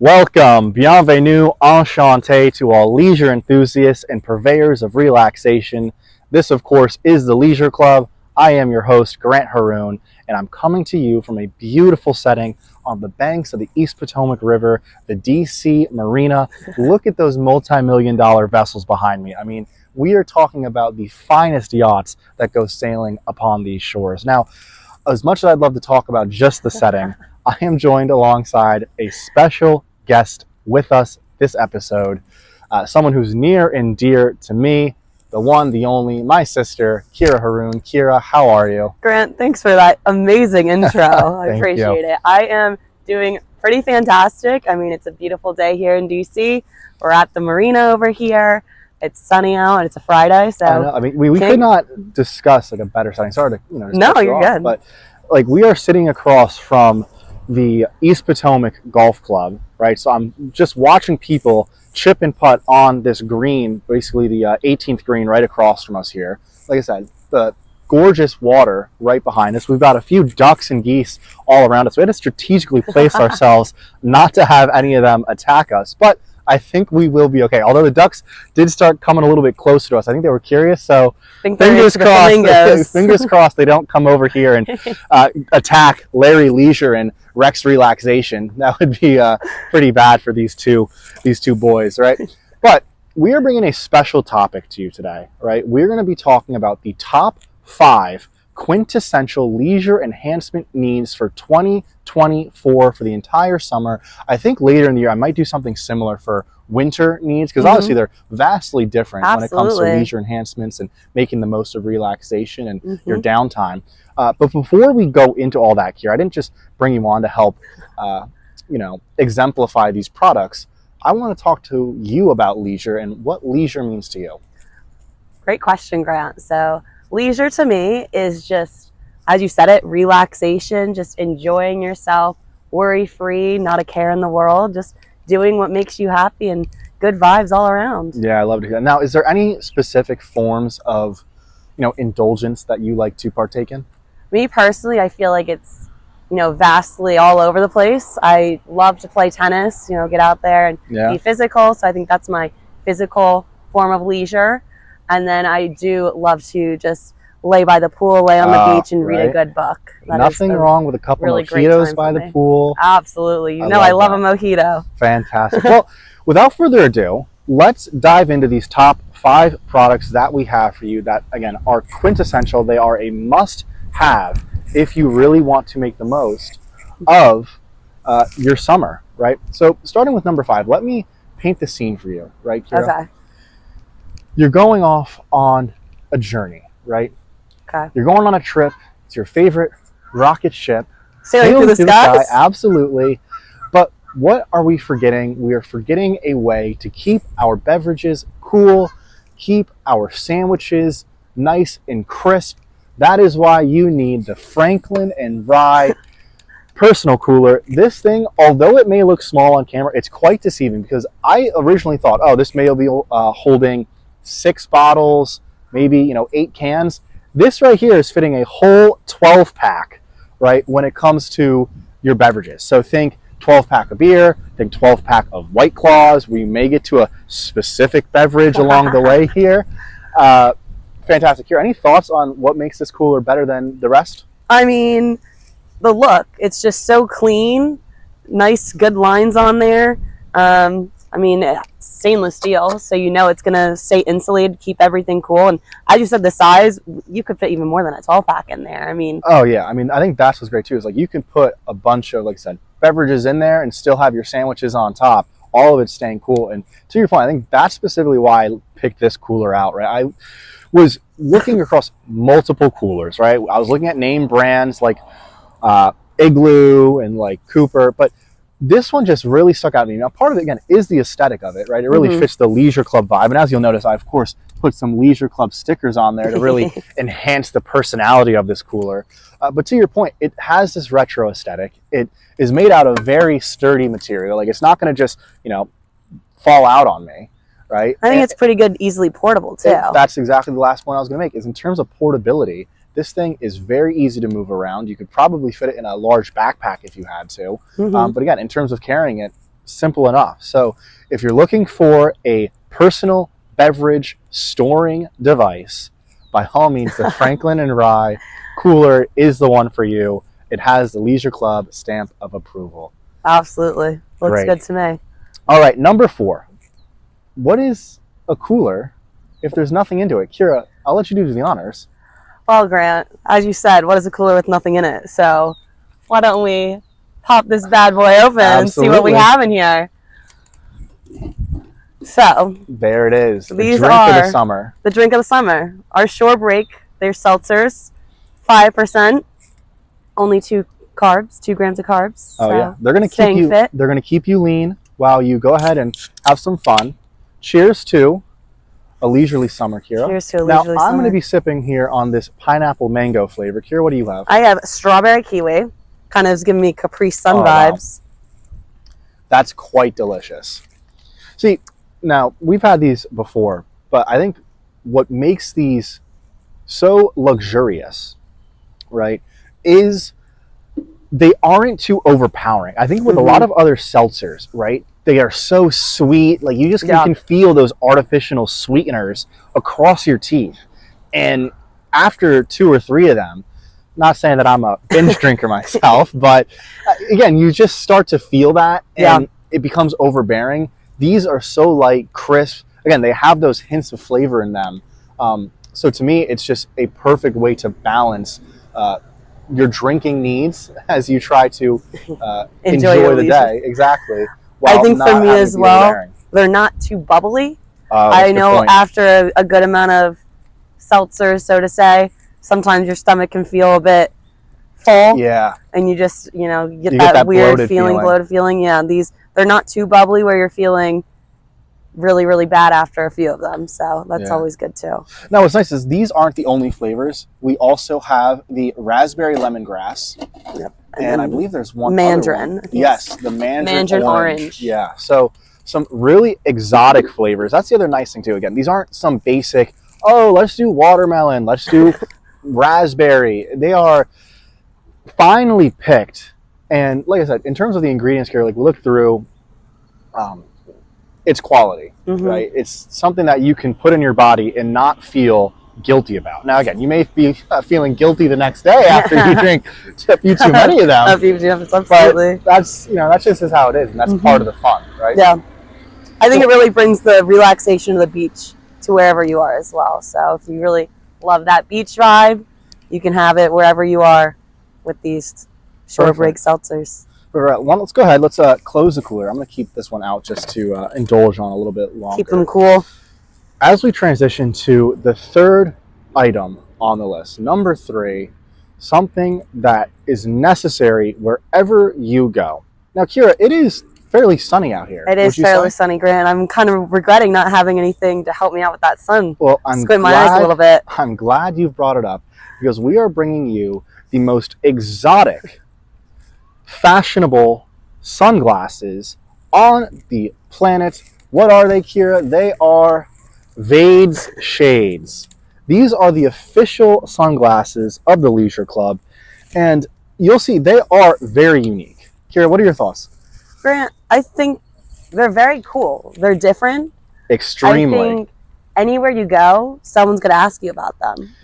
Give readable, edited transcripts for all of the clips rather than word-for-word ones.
Welcome, bienvenue, enchanté to all leisure enthusiasts and purveyors of relaxation. This, of course, is the Leisure Club. I am your host, Grant Haroon, and I'm coming to you from a beautiful setting on the banks of the East Potomac River, the DC Marina. Look at those multi-million-dollar vessels behind me. I mean, we are talking about the finest yachts that go sailing upon these shores. Now, as much as I'd love to talk about just the setting, I am joined alongside a special guest with us this episode, someone who's near and dear to me, the one, the only, my sister, Kira Haroon. Kira, how are you? Grant, thanks for that amazing intro. I appreciate it. I am doing pretty fantastic. I mean, it's a beautiful day here in DC. We're at the marina over here. It's sunny out and it's a Friday, so I mean, we could not discuss like a better setting. Sorry to no, you're good. But like we are sitting across from the East Potomac Golf Club, right? So I'm just watching people chip and putt on this green, basically the 18th green right across from us here. Like I said, the gorgeous water right behind us. We've got a few ducks and geese all around us. We had to strategically place ourselves not to have any of them attack us, but I think we will be okay. Although the ducks did start coming a little bit closer to us. I think they were curious, so fingers crossed. Fingers crossed they don't come over here and attack Larry Leisure and Rex Relaxation. That would be pretty bad for these two boys, right? But we are bringing a special topic to you today, right? We're going to be talking about the top 5 quintessential leisure enhancement needs for 2024 for the entire summer. I think later in the year I might do something similar for winter needs, because obviously they're vastly different when it comes to leisure enhancements and making the most of relaxation and your downtime. But before we go into all that, Kira, I didn't just bring you on to help exemplify these products. I want to talk to you about leisure and what leisure means to you. Great question, Grant. So leisure to me is just, as you said it, relaxation, just enjoying yourself, worry-free, not a care in the world, just doing what makes you happy and good vibes all around. Yeah, I love to hear that. Now, is there any specific forms of, indulgence that you like to partake in? Me personally, I feel like it's, vastly all over the place. I love to play tennis, get out there and be physical. So I think that's my physical form of leisure. And then I do love to just lay by the pool, lay on the beach, and read a good book. Nothing wrong with a couple of mojitos by the pool. Absolutely. I love a mojito. Fantastic. Well, without further ado, let's dive into these top 5 products that we have for you that, again, are quintessential. They are a must-have if you really want to make the most of your summer, right? So starting with number 5, let me paint the scene for you, right, Kira? Okay. You're going off on a journey, right? Okay. You're going on a trip. It's your favorite rocket ship. Sailing through the skies? Absolutely. But what are we forgetting? We are forgetting a way to keep our beverages cool, keep our sandwiches nice and crisp. That is why you need the Franklin and Rye personal cooler. This thing, although it may look small on camera, it's quite deceiving, because I originally thought, this may be holding 6 bottles, maybe 8 cans. This right here is fitting a whole 12-pack, right, when it comes to your beverages. So think 12-pack of beer, think 12-pack of White Claws. We may get to a specific beverage along the way here. Fantastic. Here, any thoughts on what makes this cooler better than the rest? I mean, the look. It's just so clean, nice, good lines on there. I mean, it's stainless steel, so it's going to stay insulated, keep everything cool. And as you said, the size, you could fit even more than a 12-pack in there. I mean... Oh, yeah. I mean, I think that's what's great, too, is like you can put a bunch of, like I said, beverages in there and still have your sandwiches on top. All of it staying cool. And to your point, I think that's specifically why I picked this cooler out, right? I was looking across multiple coolers, right? I was looking at name brands like Igloo and like Cooper, but this one just really stuck out to me. Now, part of it, again, is the aesthetic of it, right? It really fits the Leisure Club vibe. And as you'll notice, I, of course, put some Leisure Club stickers on there to really enhance the personality of this cooler. But to your point, it has this retro aesthetic. It is made out of very sturdy material. Like, it's not going to just, fall out on me, right? I think it's pretty good, easily portable, too. That's exactly the last point I was going to make, is in terms of portability, this thing is very easy to move around. You could probably fit it in a large backpack if you had to. But again, in terms of carrying it, simple enough. So if you're looking for a personal beverage storing device, by all means, the Franklin and Rye cooler is the one for you. It has the Leisure Club stamp of approval. Absolutely. Looks Great. good to me. All right, number 4. What is a cooler if there's nothing into it? Kira, I'll let you do the honors. Well, Grant, as you said, what is a cooler with nothing in it? So why don't we pop this bad boy open and see what we have in here? So there it is. The these drink are of the summer. The drink of the summer. Our Shore Break. They're seltzers, 5%, only 2 carbs, 2 grams of carbs. Oh so yeah, they're gonna keep you. fit. They're gonna keep you lean while you go ahead and have some fun. Cheers to a leisurely summer, Kira. Cheers to a now leisurely I'm summer. gonna be sipping here on this pineapple mango flavor. Kira, what do you have? I have strawberry kiwi. Kind of is giving me Capri Sun vibes. Wow. That's quite delicious. See, now we've had these before, but I think what makes these so luxurious, right, is they aren't too overpowering. I think with a lot of other seltzers, right, they are so sweet. Like you can feel those artificial sweeteners across your teeth. And after 2 or 3 of them, not saying that I'm a binge drinker myself, but again, you just start to feel that and it becomes overbearing. These are so light, crisp. Again, they have those hints of flavor in them. So to me, it's just a perfect way to balance your drinking needs as you try to enjoy the day. Exactly. I think for me as well, they're not too bubbly. I know after a good amount of seltzers, so to say, sometimes your stomach can feel a bit full. Yeah. And you just, get that weird bloated feeling. Yeah, they're not too bubbly where you're feeling really, really bad after a few of them. So that's always good too. Now what's nice is these aren't the only flavors. We also have the raspberry lemongrass. Yep. And I believe there's one mandarin. Yes, the mandarin orange. Yeah. So some really exotic flavors. That's the other nice thing too. Again, these aren't some basic, let's do watermelon, let's do raspberry. They are finely picked. And like I said, in terms of the ingredients here, like we looked through, it's quality, right? It's something that you can put in your body and not feel guilty about. Now, again, you may be feeling guilty the next day after you drink a few too many of them. Absolutely. But that's that's just how it is, and that's part of the fun, right? Yeah. I think it really brings the relaxation of the beach to wherever you are as well. So if you really love that beach vibe, you can have it wherever you are with these Shore Break seltzers. All right, let's go ahead. Let's close the cooler. I'm going to keep this one out just to indulge on a little bit longer. Keep them cool. As we transition to the third item on the list, number 3, something that is necessary wherever you go. Now, Kira, it is fairly sunny out here. It is fairly sunny, Grant. I'm kind of regretting not having anything to help me out with that sun. Well, I'm squint my eyes a little bit. I'm glad you've brought it up because we are bringing you the most exotic, fashionable sunglasses on the planet. What are they, Kira? They are Vades Shades. These are the official sunglasses of the Leisure Club, and you'll see they are very unique. Kira, what are your thoughts? Grant, I think they're very cool. They're different. Extremely. I think anywhere you go, someone's going to ask you about them.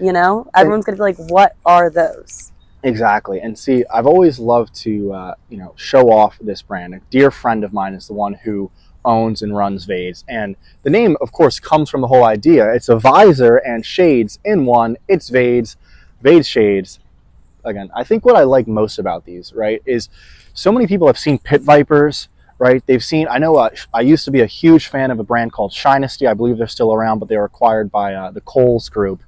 Everyone's going to be like, what are those? Exactly. And see, I've always loved to, show off this brand. A dear friend of mine is the one who owns and runs Vades. And the name, of course, comes from the whole idea. It's a visor and shades in one. It's Vades Shades. Again, I think what I like most about these, right, is so many people have seen Pit Vipers, right? They've seen, I know I used to be a huge fan of a brand called Shinesty. I believe they're still around, but they were acquired by the Kohl's Group.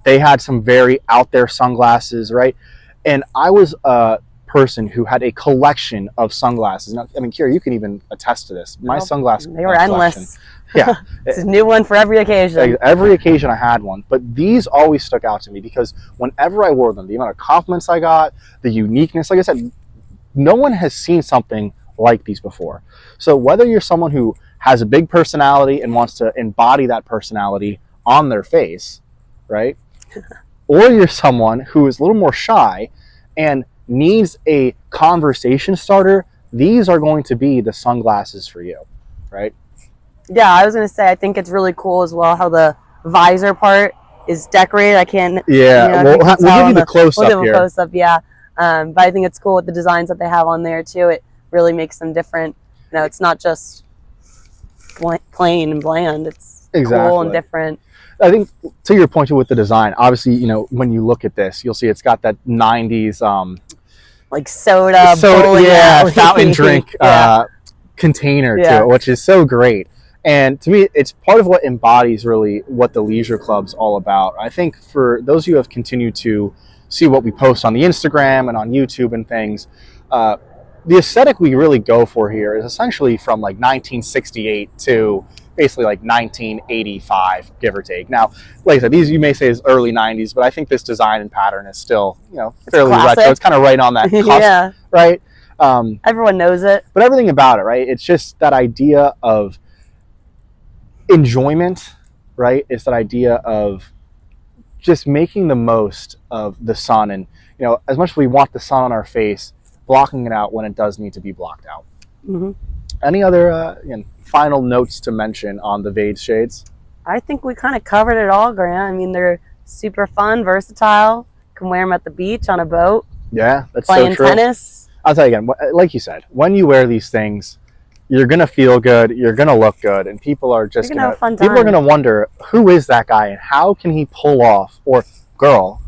They had some very out there sunglasses, right? And I was a person who had a collection of sunglasses. Now, I mean, Kira, you can even attest to this. My sunglasses, they were endless. Yeah. It's a new one for every occasion. Every occasion I had one. But these always stuck out to me because whenever I wore them, the amount of compliments I got, the uniqueness, like I said, no one has seen something like these before. So whether you're someone who has a big personality and wants to embody that personality on their face, right? Or you're someone who is a little more shy and needs a conversation starter, these are going to be the sunglasses for you, right? Yeah, I was gonna say I think it's really cool as well how the visor part is decorated. I can't. Yeah, we'll give you the close up here. Close up, yeah. But I think it's cool with the designs that they have on there too. It really makes them different. You know, it's not just plain and bland. It's cool and different. I think to your point with the design, obviously, you know, when you look at this, you'll see it's got that 90s like soda fountain drink container to it, which is so great. And to me, it's part of what embodies really what the leisure club's all about. I think for those of you who have continued to see what we post on the Instagram and on YouTube and things, the aesthetic we really go for here is essentially from like 1968 to basically like 1985, give or take. Now, like I said, these you may say is early 90s, but I think this design and pattern is still, you know, fairly retro. It's kind of right on that cusp, right? Everyone knows it. But everything about it, right? It's just that idea of enjoyment, right? It's that idea of just making the most of the sun, and you know, as much as we want the sun on our face, blocking it out when it does need to be blocked out. Any other final notes to mention on the Vade shades? I think we kind of covered it all, Grant. I mean, they're super fun, versatile. You can wear them at the beach, on a boat. Yeah, that's playing so true. Tennis. I'll tell you again, like you said, when you wear these things, you're gonna feel good, you're gonna look good, and people are just gonna have a fun time. People are gonna wonder, who is that guy and how can he pull off, or girl,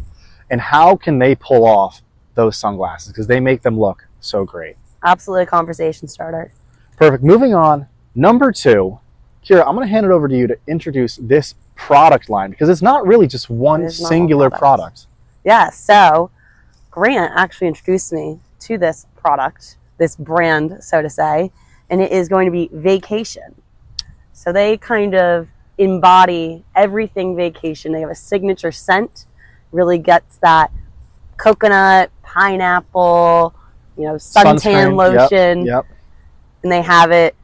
and how can they pull off those sunglasses, because they make them look so great. Absolutely a conversation starter. Perfect. Moving on, number 2, Kira, I'm gonna hand it over to you to introduce this product line, because it's not really just one singular product. Yeah, so Grant actually introduced me to this product, this brand, so to say, and it is going to be Vacation. So they kind of embody everything vacation. They have a signature scent, really gets that coconut, pineapple, you know, suntan lotion. Yep. And they have it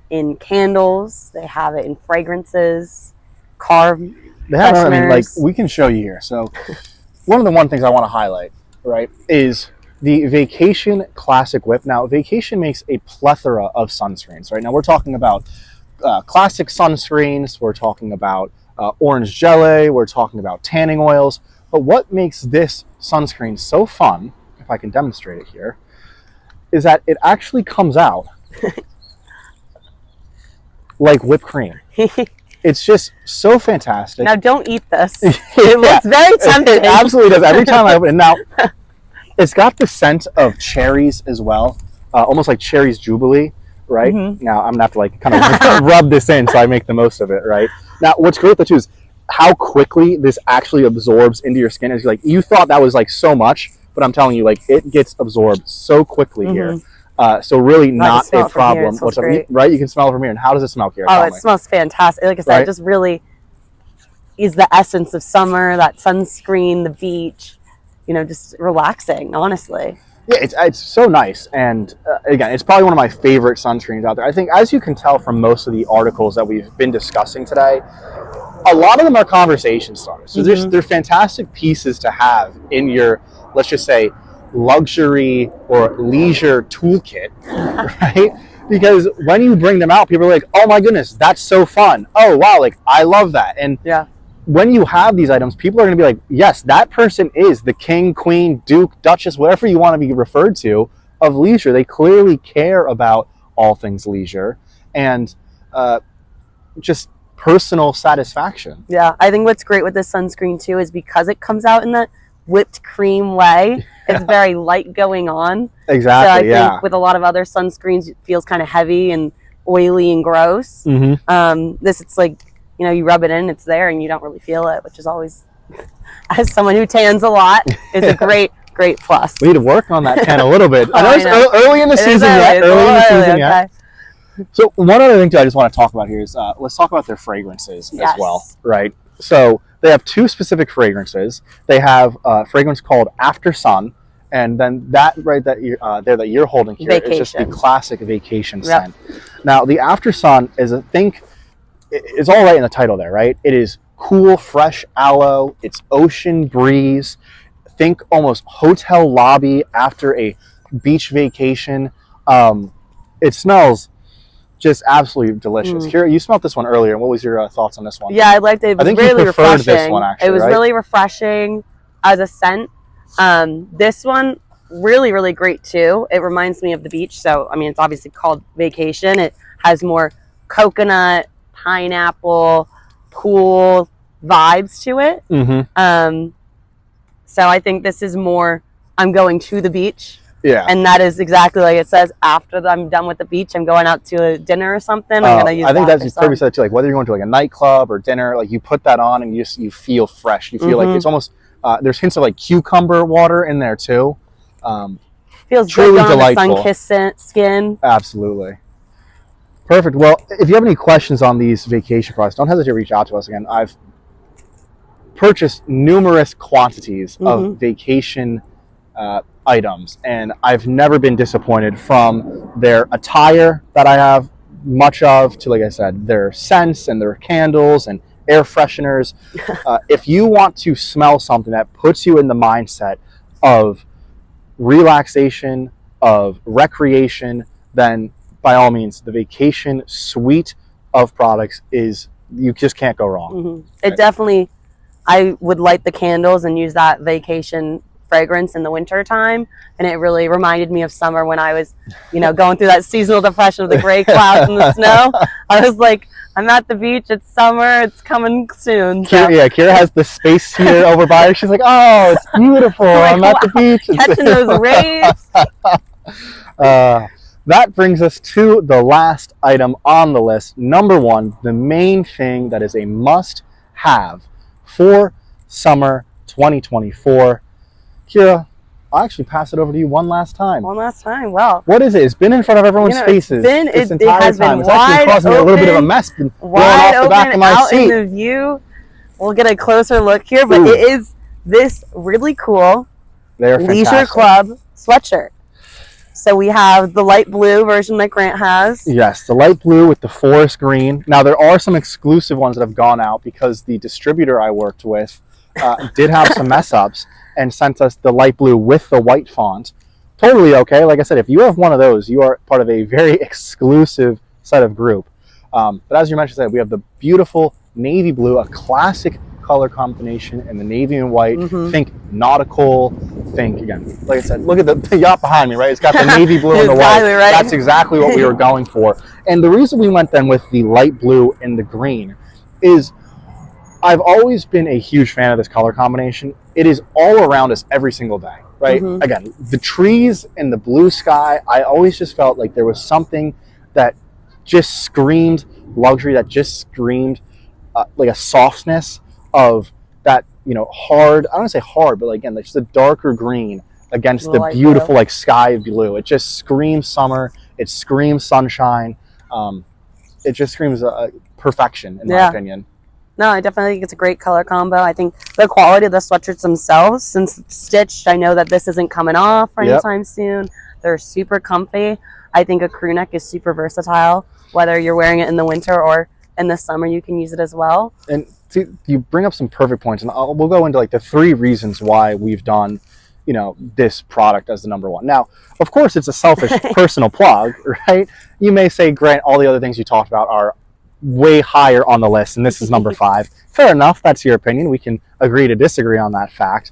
in candles, they have it in fragrances, carved fresheners. I mean, like, we can show you here. So one of the things I want to highlight, right, is the Vacation Classic Whip. Now, Vacation makes a plethora of sunscreens, right? Now, we're talking about classic sunscreens, we're talking about orange jelly, we're talking about tanning oils. But what makes this sunscreen so fun, if I can demonstrate it here, is that it actually comes out like whipped cream. It's just so fantastic. Now, don't eat this. It looks very tempting. It absolutely does. Every time I open it. Now, it's got the scent of cherries as well, almost like cherries Jubilee, right? Now, I'm going to have to like kind of rub this in so I make the most of it, right? Now, what's great though too is how quickly this actually absorbs into your skin. Is like, you thought that was like so much, but I'm telling you, like, it gets absorbed so quickly here. So really not a problem. Right? You can smell it from here. And how does it smell, Kira? Oh, it smells fantastic. Like I said, it just really is the essence of summer, that sunscreen, the beach, you know, just relaxing, honestly. Yeah, it's so nice. And again, it's probably one of my favorite sunscreens out there. I think, as you can tell from most of the articles that we've been discussing today, a lot of them are conversation starters. So they're fantastic pieces to have in your, let's just say, luxury or leisure toolkit, right? Because when you bring them out, people are like, oh my goodness, that's so fun. Oh wow, like, I love that. And when you have these items, people are going to be like, yes, that person is the king, queen, duke, duchess, whatever you want to be referred to, of leisure. They clearly care about all things leisure and just personal satisfaction. Yeah, I think what's great with this sunscreen too is because it comes out in that whipped cream way, it's very light going on. Exactly. So I think with a lot of other sunscreens, it feels kind of heavy and oily and gross. This, it's like, you know, you rub it in, it's there, and you don't really feel it, which is always, as someone who tans a lot, is a great plus. We need to work on that tan a little bit. I know it's early in the season yet. So one other thing too I just want to talk about here is let's talk about their fragrances as well, right? So they have 2 specific fragrances. They have a fragrance called After Sun, and then that right that you're holding here is just the classic vacation scent. Now the After Sun is it's all right in the title there, right? It is cool, fresh aloe. It's ocean breeze. Think almost hotel lobby after a beach vacation. It smells just absolutely delicious. Here, you smelled this one earlier. What was your thoughts on this one? Yeah, I liked it. It was I think really you preferred refreshing. this one, actually, it was right? really refreshing as a scent. This one, really, really great too. It reminds me of the beach. So, I mean, it's obviously called Vacation. It has more coconut, pineapple, pool vibes to it. So I think this is more, I'm going to the beach. Yeah. And that is exactly like it says. After I'm done with the beach, I'm going out to a dinner or something. I'm going to use I think that that's perfect said too. Like whether you're going to like a nightclub or dinner, like you put that on and you feel fresh. You feel like it's almost, there's hints of like cucumber water in there too. Feels truly good on delightful. the sun-kissed skin. Absolutely. Perfect. Well, if you have any questions on these vacation products, don't hesitate to reach out to us again. I've purchased numerous quantities of vacation items, and I've never been disappointed, from their attire that I have much of to, like I said, their scents and their candles and air fresheners. If you want to smell something that puts you in the mindset of relaxation, of recreation, then by all means, the Vacation suite of products is, you just can't go wrong. It definitely, I would light the candles and use that Vacation fragrance in the winter time, and it really reminded me of summer when I was, going through that seasonal depression of the gray clouds and the snow. I was like, I'm at the beach, it's summer, it's coming soon. So. Kira has the space heater over by her. She's like, oh, it's beautiful. I'm at the beach. Catching those rays. That brings us to the last item on the list. Number one, the main thing that is a must-have for summer 2024. Kira, I'll actually pass it over to you one last time. One last time. Well, what is it? It's been in front of everyone's faces this entire time. It's actually causing me a little bit of a mess. Wide open out in the view. We'll get a closer look here, but it is this really cool Leisure Club sweatshirt. So we have the light blue version that Grant has. Yes, the light blue with the forest green. Now there are some exclusive ones that have gone out because the distributor I worked with did have some mess ups and sent us the light blue with the white font. Totally okay. Like I said, if you have one of those, you are part of a very exclusive set of group. But as you mentioned, we have the beautiful navy blue, a classic color combination in the navy and white. Think nautical, think, again, like I said, look at the yacht behind me, right? It's got the navy blue and the white. Right. That's exactly what we were going for. And the reason we went then with the light blue and the green is I've always been a huge fan of this color combination. It is all around us every single day, right? Again, the trees and the blue sky, I always just felt like there was something that just screamed luxury, that just screamed like a softness of that, hard, I don't want to say hard, but again, like just a darker green against the beautiful blue. Like sky blue. It just screams summer. It screams sunshine. It just screams perfection, in my opinion. No, I definitely think it's a great color combo. I think the quality of the sweatshirts themselves, since it's stitched, I know that this isn't coming off anytime soon. They're super comfy. I think a crew neck is super versatile. Whether you're wearing it in the winter or in the summer, you can use it as well. And you bring up some perfect points, and we'll go into like the 3 reasons why we've done, this product as the number one. Now, of course, it's a selfish personal plug, right? You may say, Grant, all the other things you talked about are way higher on the list, and this is number 5. Fair enough. That's your opinion. We can agree to disagree on that fact.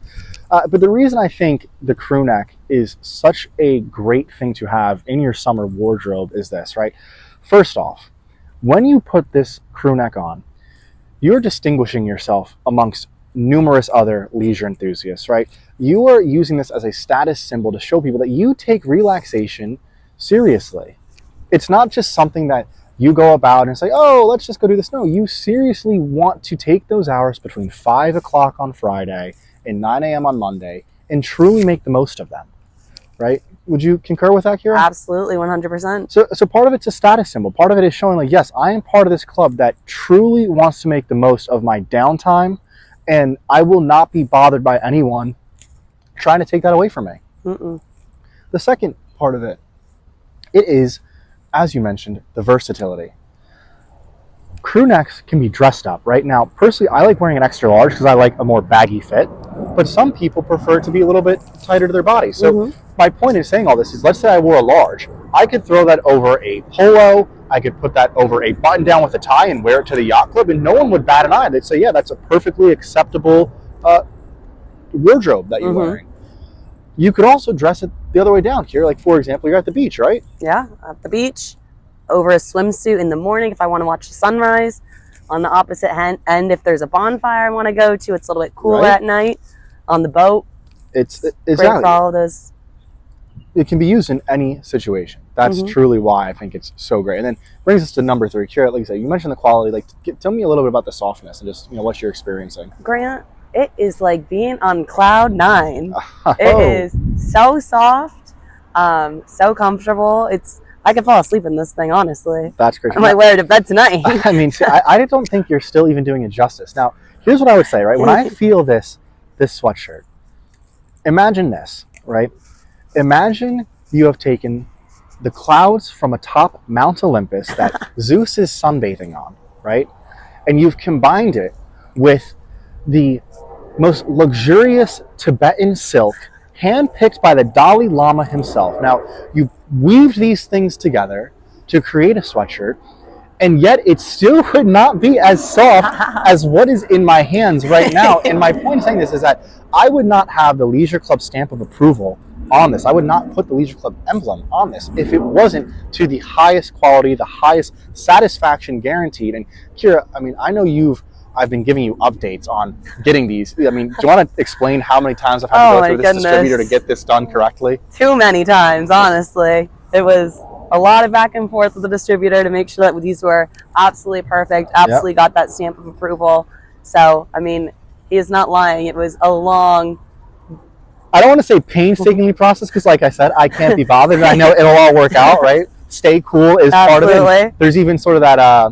But the reason I think the crew neck is such a great thing to have in your summer wardrobe is this, right? First off, when you put this crew neck on, you're distinguishing yourself amongst numerous other leisure enthusiasts, right? You are using this as a status symbol to show people that you take relaxation seriously. It's not just something that you go about and say, oh, let's just go do this. No, you seriously want to take those hours between 5 o'clock on Friday and 9 a.m. on Monday and truly make the most of them, right? Would you concur with that, Kira? Absolutely, 100%. So part of it's a status symbol. Part of it is showing like, yes, I am part of this club that truly wants to make the most of my downtime, and I will not be bothered by anyone trying to take that away from me. The second part of it is, as you mentioned, the versatility. Crew necks can be dressed up. Right now, personally, I like wearing an extra large because I like a more baggy fit, but some people prefer it to be a little bit tighter to their body. So my point in saying all this is, let's say I wore a large. I could throw that over a polo. I could put that over a button down with a tie and wear it to the yacht club, and no one would bat an eye. They'd say, yeah, that's a perfectly acceptable wardrobe that you're wearing. You could also dress it the other way down here. Like, for example, you're at the beach, right? Yeah, at the beach, over a swimsuit in the morning if I want to watch the sunrise. On the opposite end, if there's a bonfire I want to go to, it's a little bit cooler at night. On the boat, it's great for all of those. It can be used in any situation. That's truly why I think it's so great. And then brings us to number 3. Kira, like I said, you mentioned the quality. Like, tell me a little bit about the softness and just what you're experiencing. Grant, it is like being on cloud 9. It is so soft, so comfortable. I could fall asleep in this thing, honestly. That's great. I might wear it to bed tonight. I mean, see, I don't think you're still even doing it justice. Now, here's what I would say, right? When I feel this sweatshirt, imagine this, right? Imagine you have taken the clouds from atop Mount Olympus that Zeus is sunbathing on, right? And you've combined it with the most luxurious Tibetan silk handpicked by the Dalai Lama himself. Now, you weaved these things together to create a sweatshirt, and yet it still would not be as soft as what is in my hands right now. And my point in saying this is that I would not have the Leisure Club stamp of approval on this. I would not put the Leisure Club emblem on this if it wasn't to the highest quality, the highest satisfaction guaranteed. And Kira, I mean, I know I've been giving you updates on getting these. I mean, do you want to explain how many times I've had to go through this distributor to get this done correctly? Too many times, honestly. It was a lot of back and forth with the distributor to make sure that these were absolutely perfect, absolutely got that stamp of approval. So, I mean, he is not lying. It was a long... I don't want to say painstakingly process because, like I said, I can't be bothered. I know it'll all work out, right? Stay cool is part of it. There's even sort of that...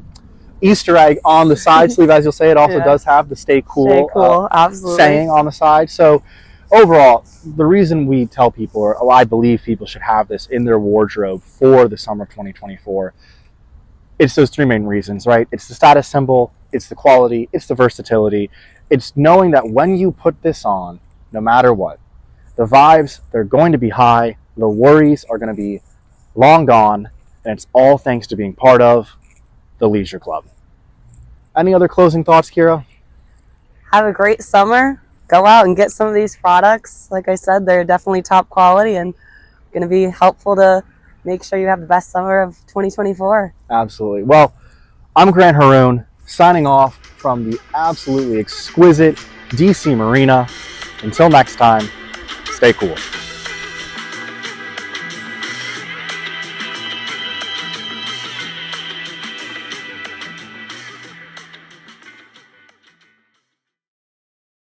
Easter egg on the side sleeve, as you'll say. It also does have the stay cool absolutely saying on the side. So overall, the reason we tell people, or I believe people should have this in their wardrobe for the summer of 2024, it's those 3 main reasons, right? It's the status symbol, it's the quality, it's the versatility. It's knowing that when you put this on, no matter what, the vibes, they're going to be high, the worries are going to be long gone, and it's all thanks to being part of the Leisure Club. Any other closing thoughts, Kira? Have a great summer. Go out and get some of these products. Like I said, they're definitely top quality and going to be helpful to make sure you have the best summer of 2024. Absolutely. Well, I'm Grant Haroon, signing off from the absolutely exquisite DC Marina. Until next time, stay cool.